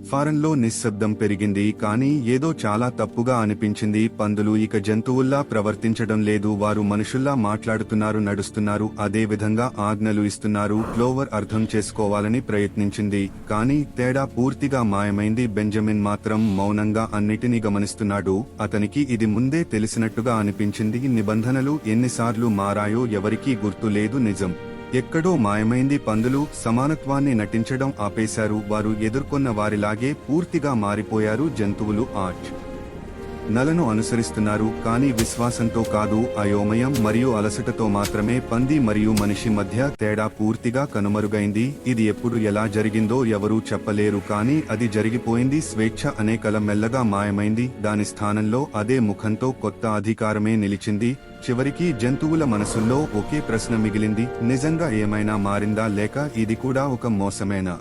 ఫారంలో నిశ్శబ్దం పెరిగింది. కానీ ఏదో చాలా తప్పుగా అనిపించింది. పందులు ఇక జంతువుల్లా ప్రవర్తించడం లేదు. వారు మనుషుల్లా మాట్లాడుతున్నారు, నడుస్తున్నారు, అదే విధంగా ఆజ్ఞలు ఇస్తున్నారు. క్లోవర్ అర్థం చేసుకోవాలని ప్రయత్నించింది, కానీ తేడా పూర్తిగా మాయమైంది. బెంజమిన్ మాత్రం మౌనంగా అన్నిటినీ గమనిస్తున్నాడు. అతనికి ఇది ముందే తెలిసినట్టుగా అనిపించింది. నిబంధనలు ఎన్నిసార్లు మారాయో ఎవరికీ గుర్తు లేదు. నిజం ఎక్కడో మాయమైంది. పందులు సమానత్వాన్ని నటించడం ఆపేశారు. వారు ఎదుర్కొన్న వారిలాగే పూర్తిగా మారిపోయారు. జంతువులు ఆర్ట్ నలను అనుసరిస్తున్నారు, కానీ విశ్వాసంతో కాదు. అయోమయం మరియు అలసటతో మాత్రమే. పంది మరియు మనిషి మధ్య తేడా పూర్తిగా కనుమరుగైంది. ఇది ఎప్పుడు ఎలా జరిగిందో ఎవరూ చెప్పలేరు, కానీ అది జరిగిపోయింది. స్వేచ్ఛ అనే కల మెల్లగా మాయమైంది. దాని స్థానంలో అదే ముఖంతో కొత్త అధికారమే నిలిచింది. చివరికి జంతువుల మనసుల్లో ఒకే ప్రశ్న మిగిలింది: నిజంగా ఏమైనా మారిందా, లేక ఇది కూడా ఒక మోసమేనా?